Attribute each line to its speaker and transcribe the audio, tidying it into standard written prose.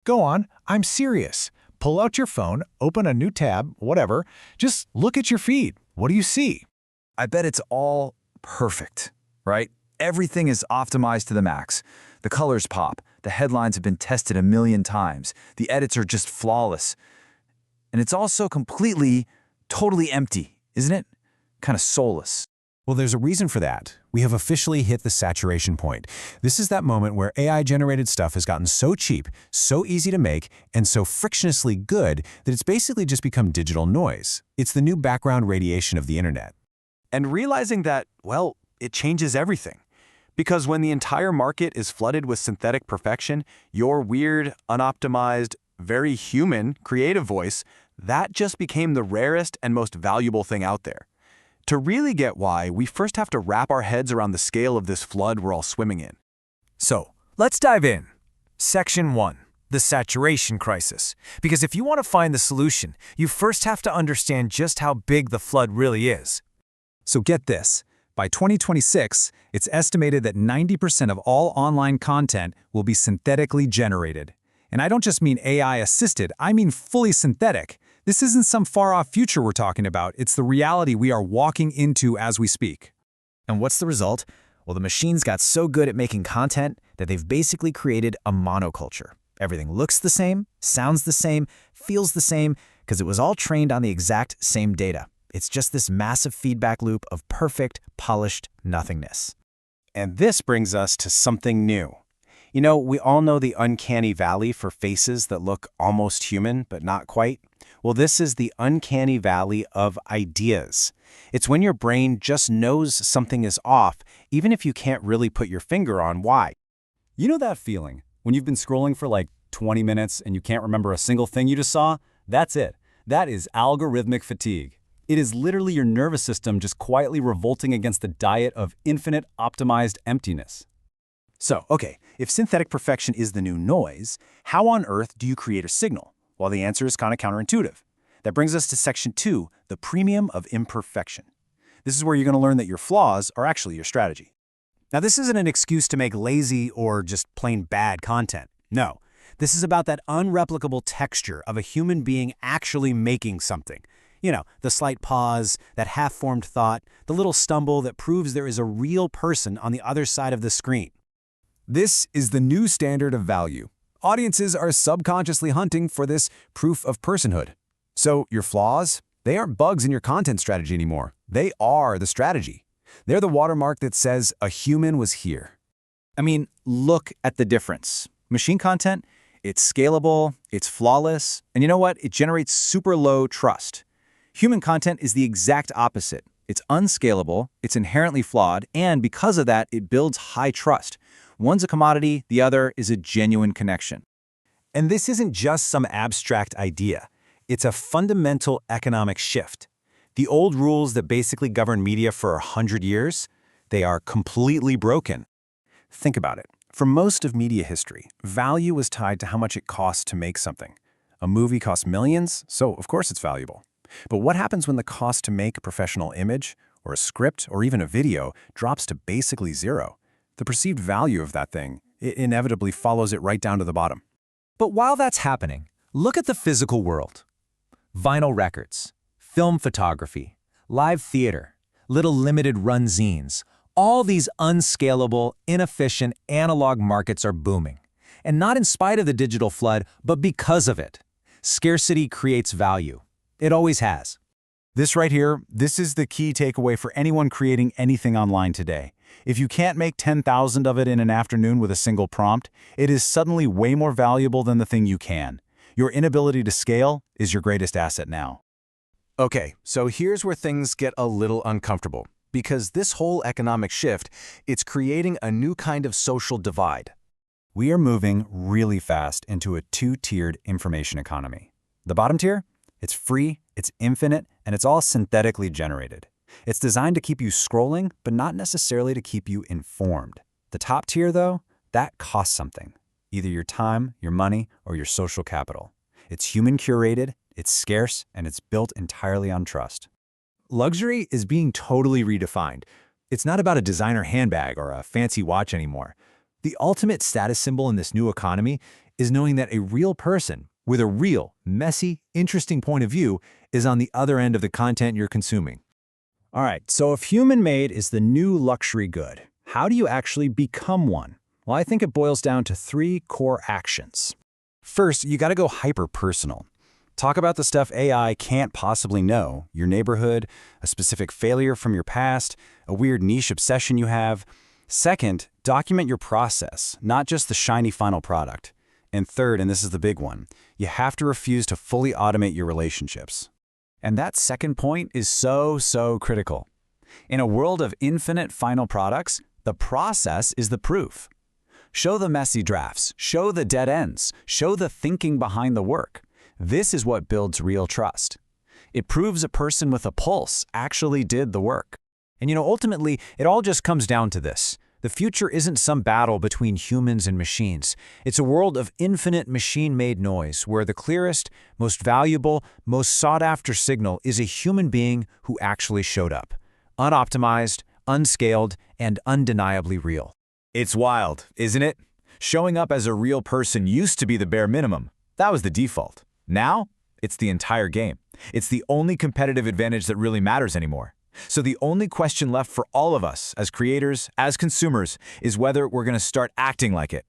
Speaker 1: Go on, I'm serious. Pull out your phone, open a new tab, whatever. Just look at your feed. What do you see?
Speaker 2: I bet it's all perfect, right? Everything is optimized to the max. The colors pop. The headlines have been tested a million times. The edits are just flawless. And it's also completely, totally empty, isn't it? Kind of soulless.
Speaker 1: Well, there's a reason for that. We have officially hit the saturation point. This is that moment where AI-generated stuff has gotten so cheap, so easy to make, and so frictionlessly good that it's basically just become digital noise. It's the new background radiation of the internet.
Speaker 3: And realizing that, well, it changes everything. Because when the entire market is flooded with synthetic perfection, your weird, unoptimized, very human, creative voice, that just became the rarest and most valuable thing out there. To really get why, we first have to wrap our heads around the scale of this flood we're all swimming in.
Speaker 2: So, let's dive in. Section 1. The saturation crisis. Because if you want to find the solution, you first have to understand just how big the flood really is. So get this. By 2026, it's estimated that 90% of all online content will be synthetically generated. And I don't just mean AI-assisted, I mean fully synthetic. This isn't some far-off future we're talking about, it's the reality we are walking into as we speak.
Speaker 4: And what's the result? Well, the machines got so good at making content that they've basically created a monoculture. Everything looks the same, sounds the same, feels the same, because it was all trained on the exact same data. It's just this massive feedback loop of perfect, polished nothingness.
Speaker 3: And this brings us to something new. You know, we all know the uncanny valley for faces that look almost human, but not quite. Well, this is the uncanny valley of ideas. It's when your brain just knows something is off, even if you can't really put your finger on why.
Speaker 5: You know that feeling when you've been scrolling for like 20 minutes and you can't remember a single thing you just saw? That's it. That is algorithmic fatigue. It is literally your nervous system just quietly revolting against the diet of infinite optimized emptiness.
Speaker 3: So, okay, if synthetic perfection is the new noise, how on earth do you create a signal? Well, the answer is kind of counterintuitive. That brings us to Section 2, the premium of imperfection. This is where you're going to learn that your flaws are actually your strategy.
Speaker 6: Now, this isn't an excuse to make lazy or just plain bad content. No, this is about that unreplicable texture of a human being actually making something. You know, the slight pause, that half-formed thought, the little stumble that proves there is a real person on the other side of the screen.
Speaker 5: This is the new standard of value. Audiences are subconsciously hunting for this proof of personhood. So your flaws, they aren't bugs in your content strategy anymore. They are the strategy. They're the watermark that says a human was here.
Speaker 2: I mean, look at the difference. Machine content, it's scalable, it's flawless, and you know what? It generates super low trust. Human content is the exact opposite. It's unscalable, it's inherently flawed, and because of that, it builds high trust. One's a commodity, the other is a genuine connection.
Speaker 1: And this isn't just some abstract idea. It's a fundamental economic shift. The old rules that basically govern media for 100 years, they are completely broken.
Speaker 3: Think about it. For most of media history, value was tied to how much it costs to make something. A movie costs millions, so of course it's valuable. But what happens when the cost to make a professional image, or a script, or even a video drops to basically zero? The perceived value of that thing, it inevitably follows it right down to the bottom.
Speaker 4: But while that's happening, look at the physical world. Vinyl records, film photography, live theater, little limited-run zines. All these unscalable, inefficient analog markets are booming. And not in spite of the digital flood, but because of it. Scarcity creates value. It always has.
Speaker 3: This right here, this is the key takeaway for anyone creating anything online today. If you can't make 10,000 of it in an afternoon with a single prompt, it is suddenly way more valuable than the thing you can. Your inability to scale is your greatest asset now. Okay, so here's where things get a little uncomfortable. Because this whole economic shift, it's creating a new kind of social divide.
Speaker 5: We are moving really fast into a two-tiered information economy. The bottom tier? It's free, it's infinite, and it's all synthetically generated. It's designed to keep you scrolling, but not necessarily to keep you informed. The top tier, though, that costs something. Either your time, your money, or your social capital. It's human-curated, it's scarce, and it's built entirely on trust.
Speaker 1: Luxury is being totally redefined. It's not about a designer handbag or a fancy watch anymore. The ultimate status symbol in this new economy
Speaker 3: is knowing that a real person with a real, messy, interesting point of view is on the other end of the content you're consuming.
Speaker 5: All right, so if human-made is the new luxury good, how do you actually become one? Well, I think it boils down to 3 core actions. First, you gotta go hyper-personal. Talk about the stuff AI can't possibly know, your neighborhood, a specific failure from your past, a weird niche obsession you have. Second, document your process, not just the shiny final product. And third, and this is the big one, you have to refuse to fully automate your relationships. And that second point is so critical. In a world of infinite final products, the process is the proof. Show the messy drafts, show the dead ends, show the thinking behind the work. This is what builds real trust. It proves a person with a pulse actually did the work.
Speaker 2: And ultimately, it all just comes down to this. The future isn't some battle between humans and machines. It's a world of infinite machine-made noise where the clearest, most valuable, most sought-after signal is a human being who actually showed up. Unoptimized, unscaled, and undeniably real.
Speaker 4: It's wild, isn't it? Showing up as a real person used to be the bare minimum. That was the default. Now, it's the entire game. It's the only competitive advantage that really matters anymore. So the only question left for all of us, as creators, as consumers, is whether we're going to start acting like it.